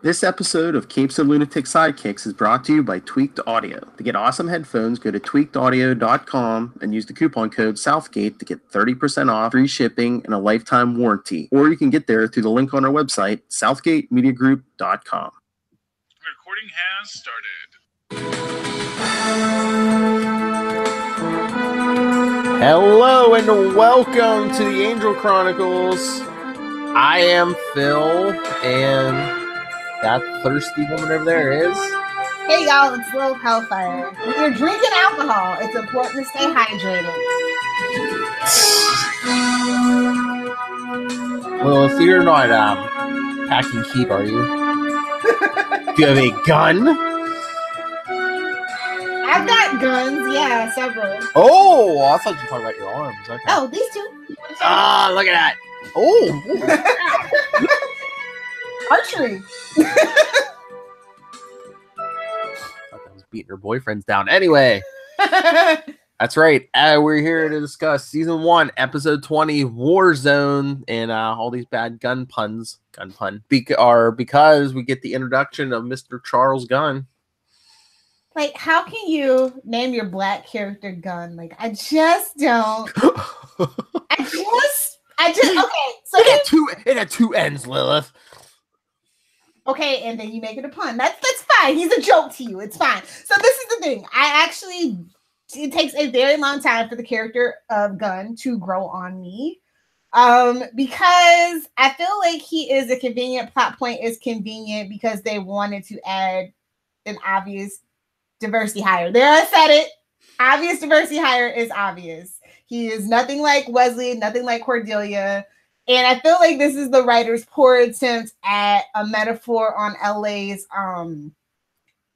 This episode of Capes and Lunatics Sidekicks is brought to you by Tweaked Audio. To get awesome headphones, go to tweakedaudio.com and use the coupon code Southgate to get 30% off, free shipping, and a lifetime warranty. Or you can get there through the link on our website, southgatemediagroup.com. Recording has started. Hello and welcome to the Angel Chronicles. I am Phil, and that thirsty woman over there is... Hey y'all, it's Lilith Hellfire. When you're drinking alcohol, it's important to stay hydrated. Well, if you're not packing keep, are you? Do you have a gun? I've got guns, yeah, several. Oh, I thought you were talking about your arms. Okay. Oh, these two. Ah, look at that. Oh. Archery. I thought that was beating her boyfriends down. Anyway, that's right. We're here to discuss Season 1, Episode 20, Warzone, and all these bad gun puns. Because we get the introduction of Mr. Charles Gunn. Like, how can you name your black character Gun? Like, I just don't. Okay, so it had two ends, Lilith. Okay, and then you make it a pun. That's fine. He's a joke to you. It's fine. So this is the thing. It takes a very long time for the character of Gunn to grow on me. Because I feel like he is a convenient plot point. Is convenient because they wanted to add an obvious diversity hire. There, I said it. Obvious diversity hire is obvious. He is nothing like Wesley, nothing like Cordelia. And I feel like this is the writer's poor attempt at a metaphor on LA's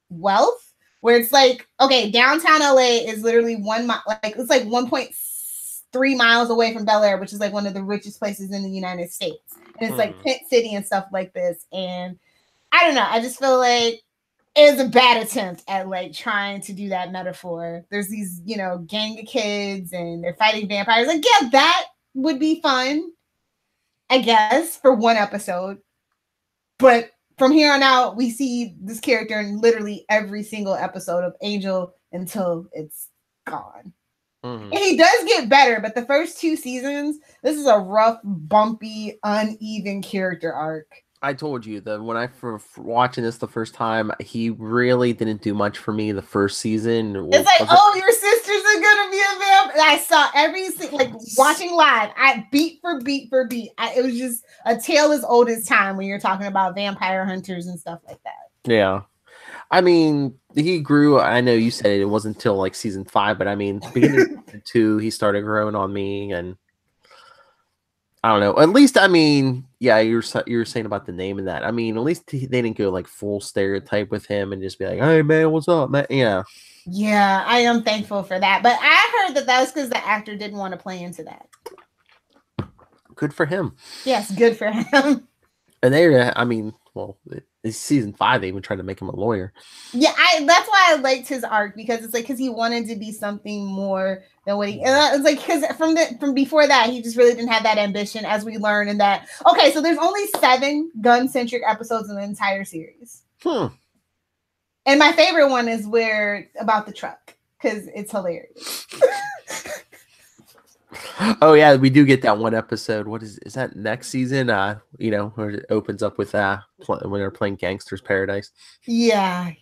wealth, where it's like, okay, downtown LA is literally 1 mile, like it's like 1.3 miles away from Bel Air, which is like one of the richest places in the United States. And it's like Tent City and stuff like this. And I don't know, I just feel like it's a bad attempt at like trying to do that metaphor. There's these, gang of kids and they're fighting vampires. Like, yeah, that would be fun, I guess, for one episode. But from here on out, we see this character in literally every single episode of Angel until it's gone. Mm-hmm. And he does get better, but the first 2 seasons, this is a rough, bumpy, uneven character arc. I told you that when I for watching this the first time, he really didn't do much for me the first season. It's like, your sisters are gonna be a vampire. I saw watching live. I beat for beat for beat. It was just a tale as old as time when you're talking about vampire hunters and stuff like that. Yeah, I mean, he grew. I know you said it wasn't until like season 5, but I mean, beginning of 2, he started growing on me and. I don't know. At least, I mean, yeah, you're saying about the name and that. I mean, at least they didn't go like full stereotype with him and just be like, "Hey, man, what's up, man?" Yeah. Yeah, I am thankful for that. But I heard that was because the actor didn't want to play into that. Good for him. Yes, good for him. And it's season 5. They even tried to make him a lawyer. Yeah, that's why I liked his arc because he wanted to be something more than what he. It's like because from before that he just really didn't have that ambition, as we learn in that. Okay, so there's only 7 gun-centric episodes in the entire series. And my favorite one is about the truck because it's hilarious. Oh yeah, we do get that one episode. What is that next season? Where it opens up with when they're playing Gangster's Paradise. Yeah.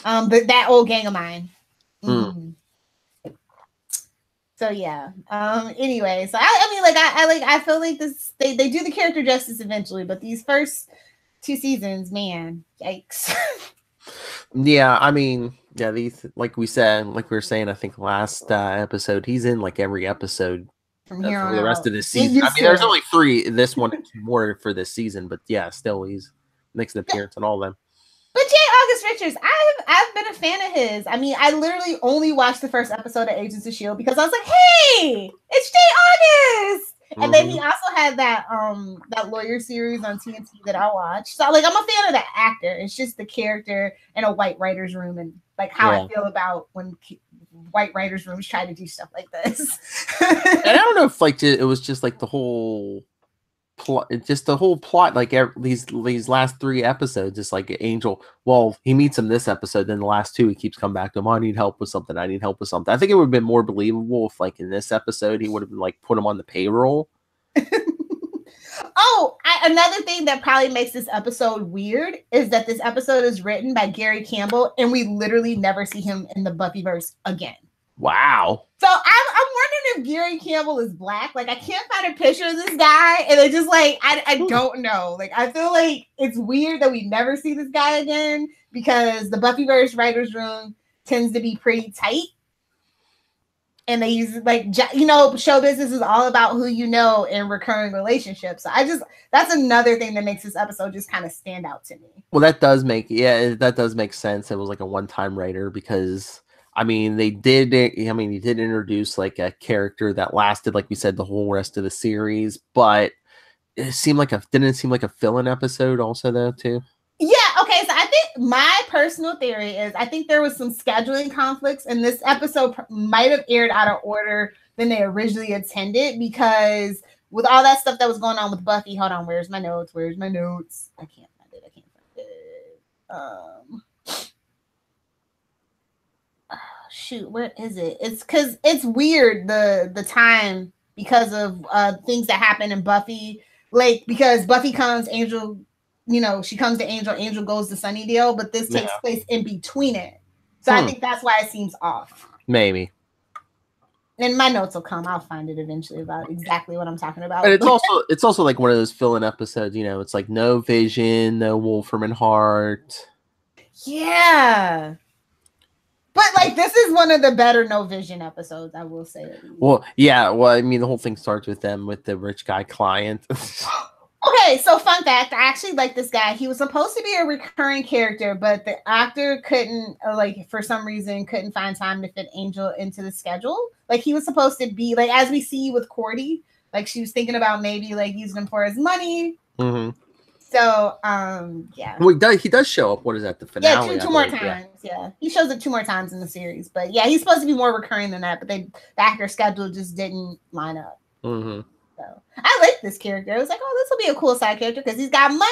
But that old gang of mine. Mm-hmm. So yeah. Anyway, so I feel like this they do the character justice eventually, but these first 2 seasons, man, yikes. Yeah, I mean. Yeah, these like we were saying, I think last episode, he's in like every episode from here on for the rest of this season. I mean, there's only 3 this one, 2 more for this season, but yeah, still he makes an appearance on all of them. But J. August Richards, I've been a fan of his. I mean, I literally only watched the first episode of Agents of S.H.I.E.L.D. because I was like, hey, it's J. August. And then he also had that lawyer series on TNT that I watched. So I'm a fan of that actor. It's just the character in a white writer's room and like how I feel about when white writers' rooms try to do stuff like this. And I don't know if it was just like the whole plot, just the whole plot, like these last 3 episodes, just like Angel. Well, he meets him this episode, then the last 2 he keeps coming back to him. I need help with something. I need help with something. I think it would have been more believable if, like, in this episode, he would have been like put him on the payroll. Another thing that probably makes this episode weird is that this episode is written by Gary Campbell, and we literally never see him in the Buffyverse again. Wow. So I'm wondering if Gary Campbell is black. Like, I can't find a picture of this guy, and it's just like I don't know. Like, I feel like it's weird that we never see this guy again because the Buffyverse writers' room tends to be pretty tight. And they use, like, show business is all about who you know in recurring relationships. So that's another thing that makes this episode just kind of stand out to me. Well, that does make sense. It was like a one-time writer because, I mean, he did introduce like a character that lasted, like we said, the whole rest of the series, but didn't it seem like a fill-in episode also though too? Yeah, okay, so I think my personal theory is I think there was some scheduling conflicts and this episode might have aired out of order than they originally intended because with all that stuff that was going on with Buffy, hold on, where's my notes? I can't find it. Shoot, where is it? It's because it's weird the time because of things that happen in Buffy, like because Buffy comes, Angel. She comes to Angel goes to Sunnydale, but this takes place in between it. So I think that's why it seems off. Maybe. And my notes will come. I'll find it eventually about exactly what I'm talking about. But it's also like one of those fill-in episodes, it's like no Vision, no Wolfram and Hart. Yeah. But like this is one of the better No Vision episodes, I will say. Well, yeah. Well, I mean the whole thing starts with them with the rich guy client. Okay, so fun fact, I actually like this guy. He was supposed to be a recurring character, but the actor couldn't, for some reason, couldn't find time to fit Angel into the schedule. Like, he was supposed to be, like, as we see with Cordy, like, she was thinking about maybe, like, using him for his money. Mm-hmm. So, yeah. Well, he does show up, what is that, the finale? Yeah, two more times, yeah. He shows up 2 more times in the series. But, yeah, he's supposed to be more recurring than that, but the actor schedule just didn't line up. Mm-hmm. So I like this character. I was like, oh, this will be a cool side character because he's got money.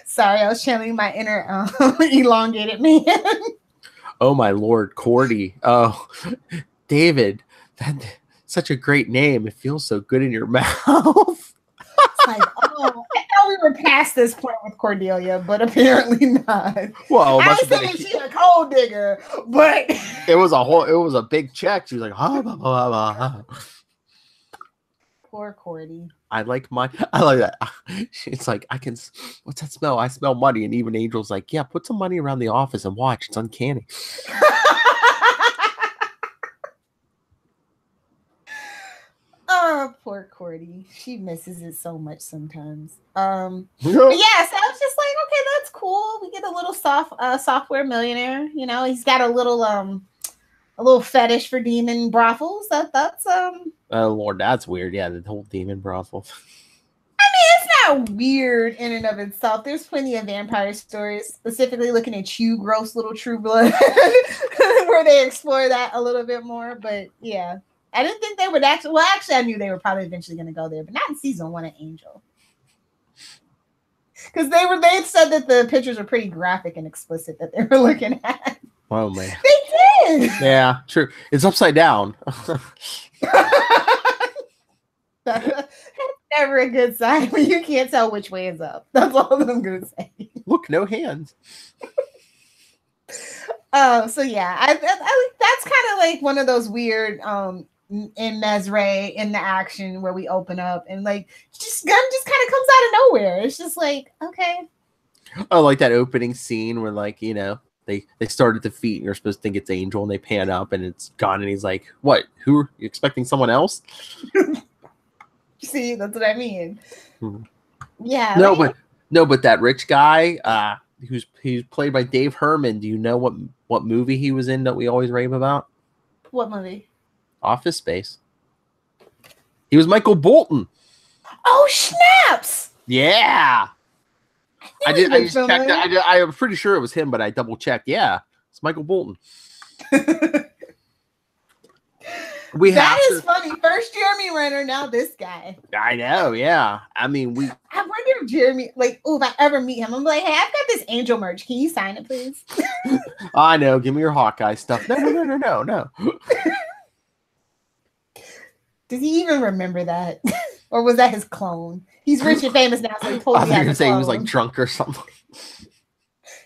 Sorry, I was channeling my inner elongated man. Oh my Lord, Cordy. Oh, David, that's such a great name. It feels so good in your mouth. It's like, oh, I thought we were past this point with Cordelia, but apparently not. Well, I was thinking she's a gold digger, but it was a big check. She was like, blah, blah, blah, blah. Poor Cordy. I like that. It's like, what's that smell? I smell money. And even Angel's like, yeah, put some money around the office and watch. It's uncanny. Oh, poor Cordy. She misses it so much sometimes. But yeah, so I was just like, okay, that's cool. We get a little software millionaire. He's got a little fetish for demon brothels. That's Oh Lord, that's weird. Yeah, the whole demon brothel. I mean, it's not weird in and of itself. There's plenty of vampire stories, specifically looking at you, gross little True Blood, where they explore that a little bit more. But yeah, I didn't think they would actually. Well, actually, I knew they were probably eventually going to go there, but not in season 1 of Angel, because they said that the pictures were pretty graphic and explicit that they were looking at. Oh man, they did. Yeah, true. It's upside down. That's never a good sign when you can't tell which way is up. That's all I'm gonna say. Look, no hands. So yeah, I that's kind of like one of those weird in Mesre in the action where we open up and like gun just kind of comes out of nowhere. It's just like, okay. Oh, like that opening scene where like they start at the feet and you're supposed to think it's Angel and they pan up and it's gone and he's like, what? Who are you expecting? Someone else? See, that's what I mean. Hmm. Yeah. But that rich guy, he's played by Dave Herman. Do you know what movie he was in that we always rave about? What movie? Office Space. He was Michael Bolton. Oh snaps! Yeah. I just checked. I'm pretty sure it was him, but I double checked. Yeah, it's Michael Bolton. That is funny. First Jeremy Renner, now this guy. I know, yeah. I mean, I wonder if Jeremy, like, if I ever meet him, I'm like, hey, I've got this Angel merch. Can you sign it, please? I know. Give me your Hawkeye stuff. No. Does he even remember that? Or was that his clone? He's rich and famous now, so he totally I was going to say he was clone. like drunk or something.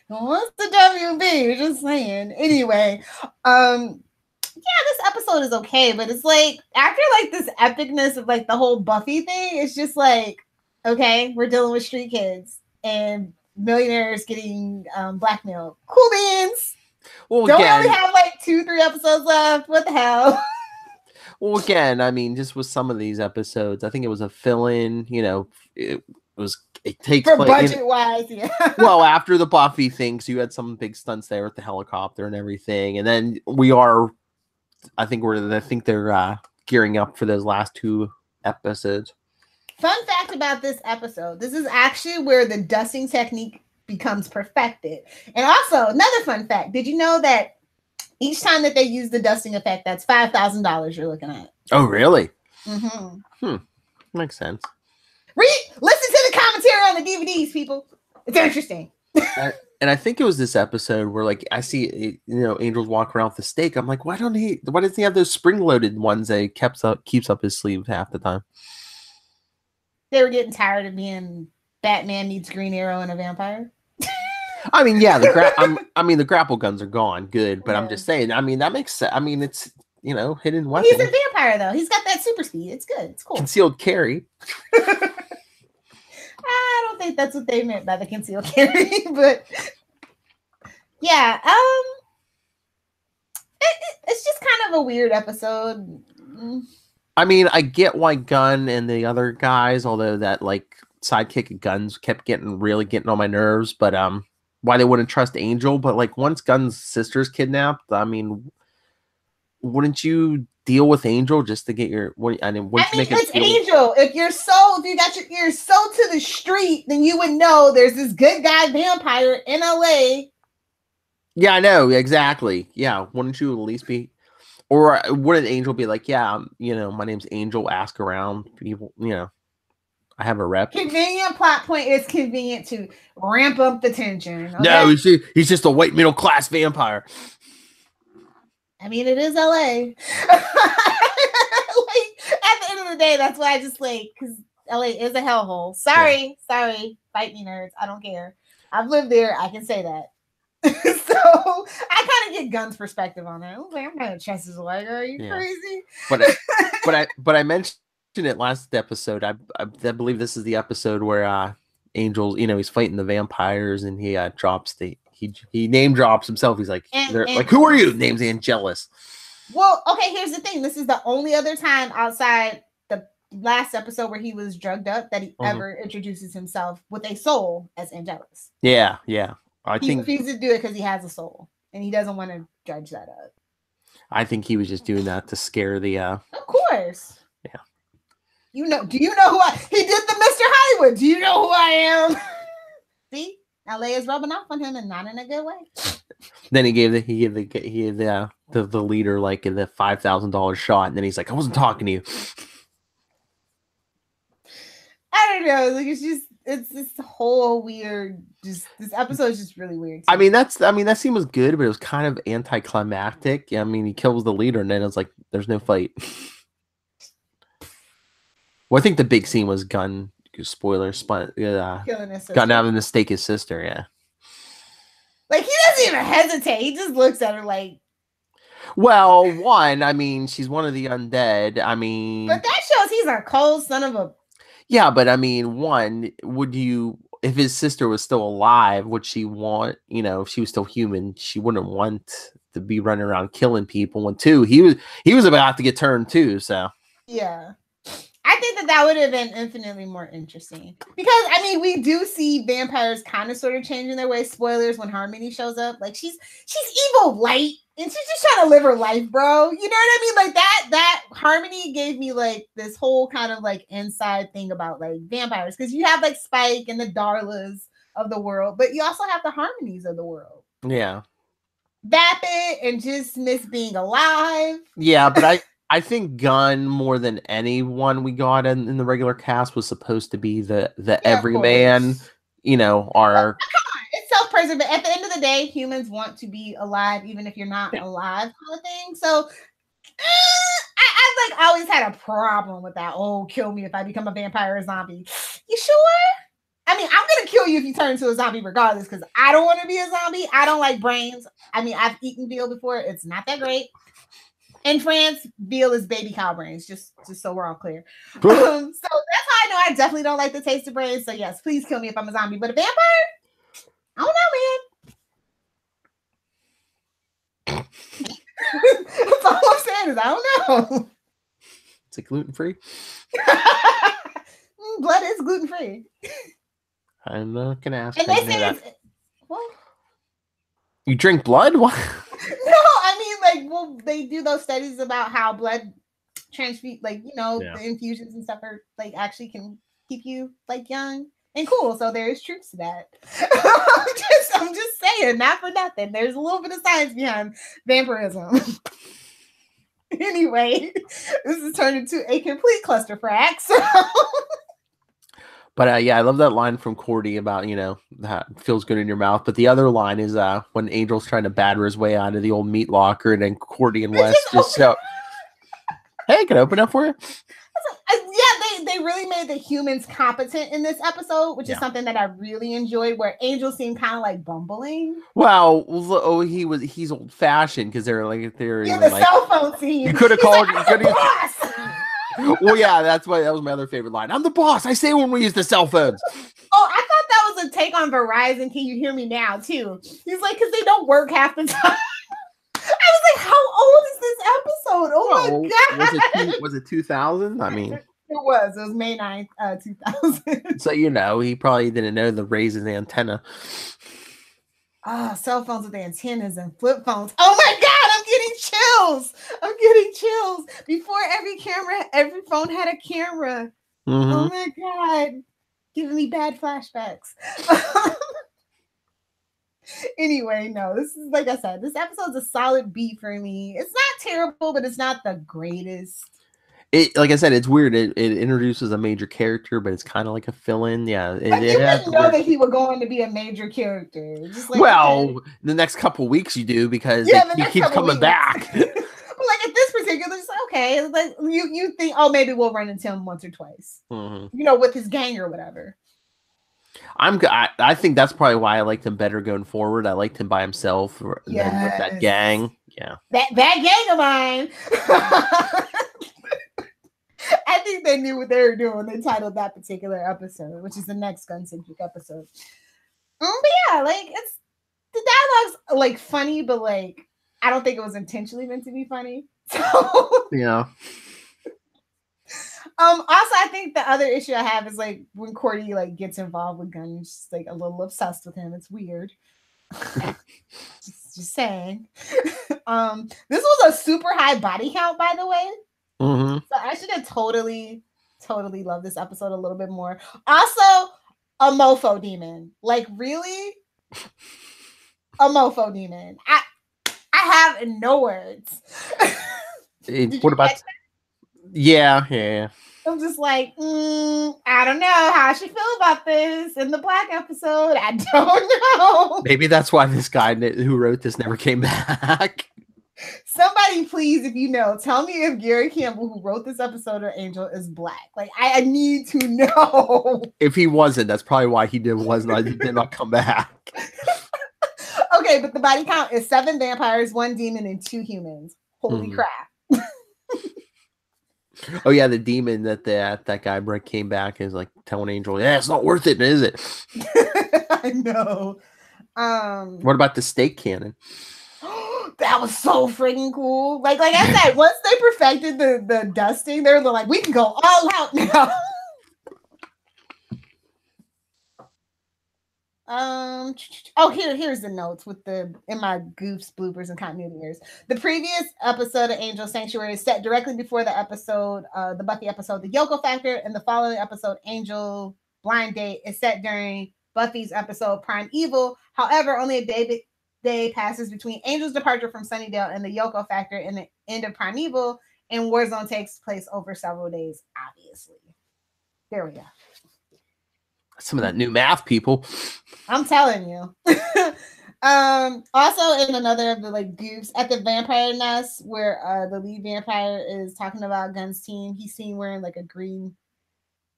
What's the WB? Just saying. Anyway, this episode is okay, but it's like after like this epicness of like the whole Buffy thing, it's just like, okay, we're dealing with street kids and millionaires getting blackmailed. Cool beans. Well, don't again, we only have like 2-3 episodes left? What the hell? Well, again, I mean, just with some of these episodes, I think it was a fill-in. It takes for place budget wise, yeah. Well, after the Buffy thing, so you had some big stunts there with the helicopter and everything, and then I think they're gearing up for those last 2 episodes. Fun fact about this episode: this is actually where the dusting technique becomes perfected. And also, another fun fact: did you know that each time that they use the dusting effect, that's $5,000 you're looking at? Oh, really? Mm-hmm. Makes sense. Listen to the commentary on the DVDs, people. It's interesting. And I think it was this episode where, like, I see, Angel's walk around with the stake. I'm like, why doesn't he have those spring-loaded ones that he keeps up his sleeve half the time? They were getting tired of being Batman meets Green Arrow and a vampire. I mean, yeah, the grapple guns are gone, good, but yeah. I'm just saying. I mean, that makes sense. I mean, it's hidden weapon. He's a vampire though. He's got that super speed. It's good. It's cool. Concealed carry. I don't think that's what they meant by the concealed carry, but yeah, it's just kind of a weird episode. I mean, I get why Gunn and the other guys, although that like sidekick of Gunn's kept really getting on my nerves, but why they wouldn't trust Angel, but like once Gunn's sister's kidnapped, I mean, wouldn't you deal with Angel just to get your it's Angel. If you got your ears so to the street, then you would know there's this good guy vampire in LA. Yeah, I know, exactly. Yeah, wouldn't you at least be, or wouldn't Angel be like, yeah, my name's Angel, ask around people, I have a rep. Convenient plot point is convenient to ramp up the tension. Okay? No, he's just a white middle class vampire. I mean, it is LA. Like, at the end of the day, that's why I just because LA is a hellhole. Sorry, fight me, nerds. I don't care. I've lived there. I can say that. So I kind of get Gunn's perspective on that. I'm kind of trust his leg. Are you crazy? But I mentioned it last episode. I believe this is the episode where Angel, he's fighting the vampires and he drops he name drops himself. He's like, who are you? Name's Angelus. Well, okay, here's the thing. This is the only other time outside the last episode where he was drugged up that he ever introduces himself with a soul as Angelus. Yeah. He refuses to do it because he has a soul and he doesn't want to judge that up. I think he was just doing that to scare the. Of course. Yeah. Do you know who he did the Mr. Hollywood? Do you know who I am? See? LA is rubbing off on him and not in a good way. Then he gave the leader like the $5,000 shot, and then he's like, "I wasn't talking to you." I don't know. Like it's this whole weird. This episode is just really weird. I mean, that scene was good, but it was kind of anticlimactic. I mean, he kills the leader, and then it's like there's no fight. Well, I think the big scene was Gunn. Spoiler, Gunn having to stake his sister. Yeah, like he doesn't even hesitate. He just looks at her like. Well, I mean, she's one of the undead. I mean, but that shows he's a cold son of a. Yeah, but I mean, if his sister was still alive, would she want? If she was still human, she wouldn't want to be running around killing people. And two, he was about to get turned too. So yeah. I think that would have been infinitely more interesting because I mean we do see vampires kind of sort of changing their ways. Spoilers when Harmony shows up, like she's evil light and she's just trying to live her life, bro. You know what I mean? Like that Harmony gave me like this whole kind of like inside thing about like vampires because you have like Spike and the Darlas of the world, but you also have the Harmonies of the world. Yeah, Vapid and just miss being alive. Yeah, but I think Gunn, more than anyone we got in the regular cast, was supposed to be the everyman. You know, our. It's self-preservation. At the end of the day, humans want to be alive, even if you're not alive, kind of thing. So, I always had a problem with that. Oh, kill me if I become a vampire or zombie. You sure? I mean, I'm gonna kill you if you turn into a zombie, regardless, because I don't want to be a zombie. I don't like brains. I mean, I've eaten veal before. It's not that great. In France, veal is baby cow brains. Just so we're all clear. So that's how I know I definitely don't like the taste of brains. So yes, please kill me if I'm a zombie. But a vampire, I don't know, man. That's all I'm saying is I don't know. Is it gluten-free? Blood is gluten-free. I'm not gonna ask. And they say it's, what? You drink blood? What? No, I mean, like, well, they do those studies about how blood transfuse, like, you know, the infusions and stuff are like actually can keep you like young and cool. So there is truth to that. I'm just saying, not for nothing. There's a little bit of science behind vampirism. Anyway, this has turned into a complete clusterfuck. So. But yeah, I love that line from Cordy about, you know, that feels good in your mouth. But the other line is when Angel's trying to batter his way out of the old meat locker, and then Cordy and Wes just so, hey, can I open up for you? Yeah, they really made the humans competent in this episode, which is something that I really enjoyed. Where Angel seemed kind of like bumbling. Wow, he's old fashioned because they're the like, cell phone scene. You could have called. Boss. Well, yeah, that was my other favorite line. I'm the boss. I say when we use the cell phones. Oh, I thought that was a take on Verizon. Can you hear me now, too? He's like, because they don't work half the time. I was like, how old is this episode? Oh, my God. Was it 2000? I mean. It was May 9th, 2000. So, you know, he probably didn't know the raising the antenna. Cell phones with antennas and flip phones. Oh my God, I'm getting chills. Before every phone had a camera. Mm-hmm. Oh my God, giving me bad flashbacks. Anyway, no, this is, like I said, this episode's a solid B for me. It's not terrible, but it's not the greatest. Like I said, it's weird. It introduces a major character, but it's kind of like a fill-in. Yeah, you didn't know that he was going to be a major character. Just like, the next couple weeks you do because he keeps coming back. But like at this particular, it's like, okay, like you think, oh, maybe we'll run into him once or twice, you know, with his gang or whatever. I think that's probably why I liked him better going forward. I liked him by himself than with that gang. Yeah, that gang of mine. I think they knew what they were doing when they titled that particular episode, which is the next gun-centric episode. But yeah, like it's the dialogue's like funny, but like I don't think it was intentionally meant to be funny. So yeah. Also, I think the other issue I have is like when Cordy like gets involved with Gunn, she's like a little obsessed with him. It's weird. just saying. This was a super high body count, by the way. Mm-hmm. So I should have totally loved this episode a little bit more. Also, a mofo demon. Like, really? A mofo demon. I have no words. What about? Yeah. I'm just like, I don't know how I should feel about this in the Black episode. I don't know. Maybe that's why this guy who wrote this never came back. Somebody, please, if you know, tell me if Gary Campbell, who wrote this episode of Angel, is Black. Like, I need to know. If he wasn't, that's probably why he did not come back. Okay, but the body count is 7 vampires, 1 demon, and 2 humans. Holy crap. Oh yeah, the demon that guy Brett came back and is like telling Angel, yeah, it's not worth it, is it? I know. What about the stake cannon? That was so freaking cool. Like I said, once they perfected the dusting, they're like, we can go all out now. Here's the notes in my goofs, bloopers, and continuity errors. The previous episode of Angel Sanctuary is set directly before the episode, the Buffy episode, The Yoko Factor, and the following episode, Angel Blind Date, is set during Buffy's episode Prime Evil. However, only a day passes between Angel's departure from Sunnydale and the Yoko Factor and the end of Primeval. And Warzone takes place over several days, obviously. There we go. Some of that new math, people. I'm telling you. Also in another of the like goofs at the vampire nest where the lead vampire is talking about Gun's team, he's seen wearing like a green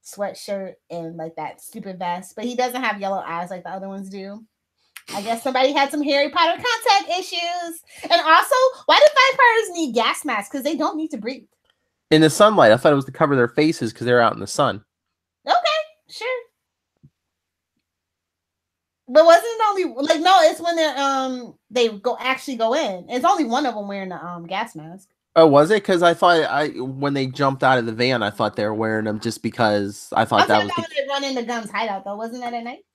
sweatshirt and like that stupid vest, but he doesn't have yellow eyes like the other ones do. I guess somebody had some Harry Potter contact issues. And also, why do vampires need gas masks? Because they don't need to breathe. In the sunlight. I thought it was to cover their faces because they're out in the sun. Okay, sure. But wasn't it only like no? It's when they go in. It's only one of them wearing the gas mask. Oh, was it? Because I thought when they jumped out of the van, I thought they were wearing them just because I thought that was when they run into Gun's hideout though. Wasn't that at night?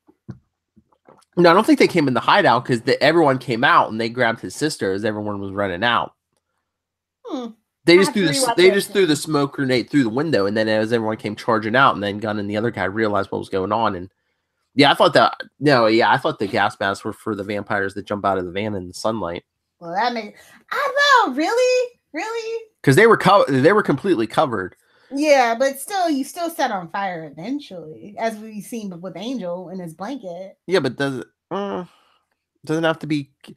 No, I don't think they came in the hideout because everyone came out and they grabbed his sister as everyone was running out. They just threw the smoke grenade through the window, and then as everyone came charging out, and then Gunn and the other guy realized what was going on, and I thought the gas masks were for the vampires that jump out of the van in the sunlight. Well, that makes I don't know, really, because they were completely covered. Yeah, but still, you still set on fire eventually, as we've seen with Angel in his blanket. Yeah, but doesn't have to be. It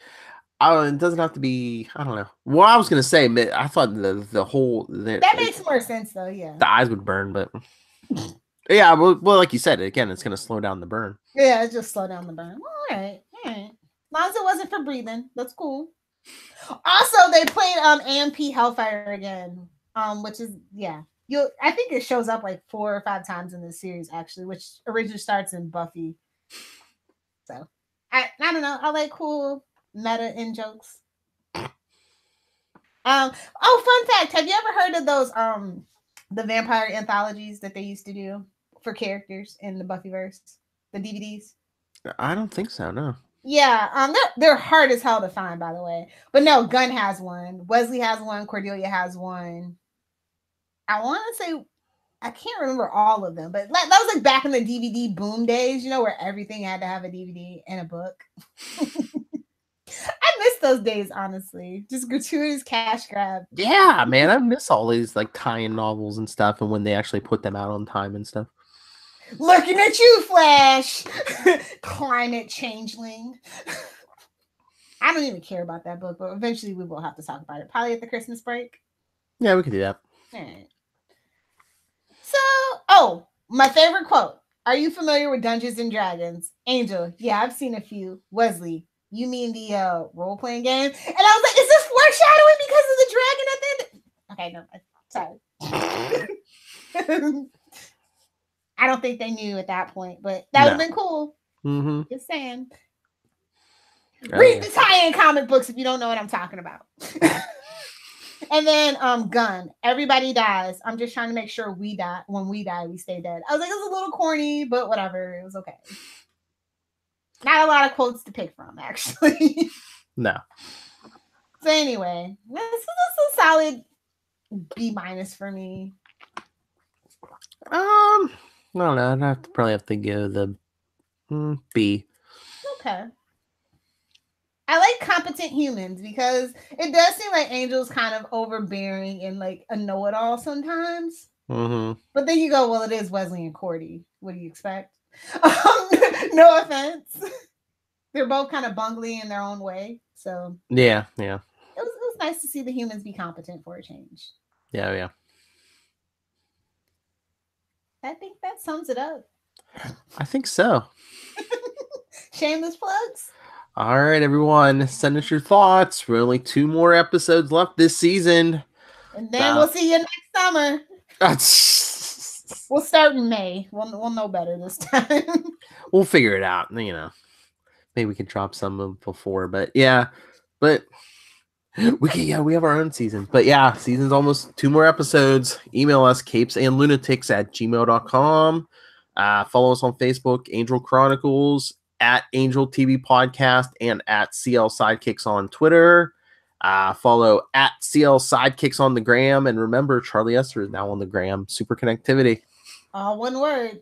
doesn't have to be. I don't know. Well, I was gonna say, I thought the whole that makes more sense though. Yeah, the eyes would burn, but yeah, well, like you said, again, it's gonna slow down the burn. Yeah, it's just slow down the burn. All right. As long as it wasn't for breathing, that's cool. Also, they played AMP Hellfire again, which is I think it shows up like 4 or 5 times in this series actually, which originally starts in Buffy. So I don't know. I like cool meta in jokes. Fun fact: have you ever heard of those the vampire anthologies that they used to do for characters in the Buffyverse, the DVDs? I don't think so. No. Yeah, they're hard as hell to find, by the way. But no, Gunn has one. Wesley has one. Cordelia has one. I want to say I can't remember all of them, but that was like back in the DVD boom days, where everything had to have a DVD and a book. I miss those days, honestly. Just gratuitous cash grab. Yeah, man, I miss all these like tie-in novels and stuff, and when they actually put them out on time and stuff. Looking at you, Flash. Climate changeling. I don't even care about that book, but eventually we will have to talk about it. Probably at the Christmas break. Yeah, we could do that. All right. So, my favorite quote. Are you familiar with Dungeons and Dragons? Angel, yeah, I've seen a few. Wesley, you mean the role-playing game? And I was like, is this foreshadowing because of the dragon at the end? Okay, no, sorry. I don't think they knew at that point, but that would have been cool. Mm-hmm. Just saying. Read the tie-in comic books if you don't know what I'm talking about. And then Gunn. Everybody dies. I'm just trying to make sure we die. When we die, we stay dead. I was like, it was a little corny, but whatever. It was okay. Not a lot of quotes to pick from, actually. No. So anyway, this is a solid B- for me. I don't know. I'd probably have to go the B. Okay. I like competent humans because it does seem like Angel's kind of overbearing and like a know-it-all sometimes. Mm-hmm. But then you go, well, it is Wesley and Cordy. What do you expect? No offense. They're both kind of bungly in their own way. So yeah. It was nice to see the humans be competent for a change. Yeah. I think that sums it up. I think so. Shameless plugs. All right, everyone. Send us your thoughts. We're only 2 more episodes left this season. And then we'll see you next summer. We'll start in May. We'll know better this time. We'll figure it out. Maybe we can drop some before. But yeah. But we have our own season. But yeah, season's almost 2 more episodes. Email us capesandlunatics@gmail.com. Follow us on Facebook, Angel Chronicles, at Angel TV Podcast, and at CL Sidekicks on Twitter. Follow at CL Sidekicks on the gram. And remember, Charlie Esther is now on the gram. Super connectivity. All one word.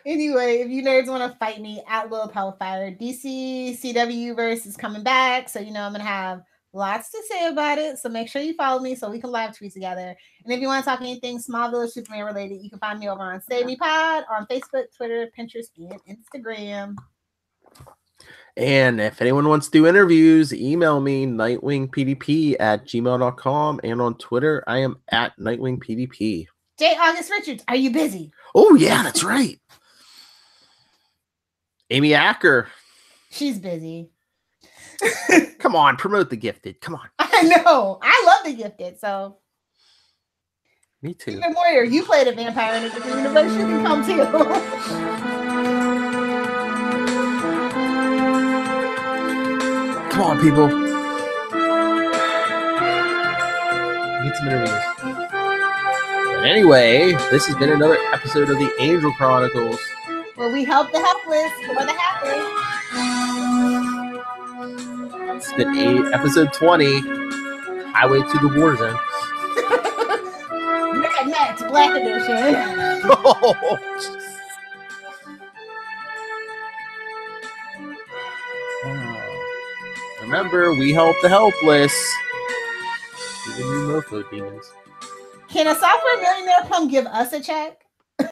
Anyway, if you nerds want to fight me, at Lilith Hellfire. DC CW verse is coming back. So, I'm going to have Lots to say about it. So make sure you follow me so we can live tweet together. And if you want to talk anything Smallville or Superman related, you can find me over on Save Me Pod on Facebook, Twitter, Pinterest, and Instagram. And if anyone wants to do interviews, email me nightwingpdp@gmail.com, and on Twitter I am @nightwingpdp. J. August Richards, are you busy? Oh yeah, that's right. Amy Acker. She's busy. Come on, promote The Gifted. Come on. I know. I love The Gifted, so. Me too. Even Moyer, you played a vampire in a different universe. You can come too. Come on, people. Need some interviews. But anyway, this has been another episode of the Angel Chronicles, where we help the helpless for the hapless. It's been episode 20, Highway to the War Zone. Mad Max Black Edition. Oh, remember, we help the helpless. Even you mofo demons. Can a software millionaire come give us a check?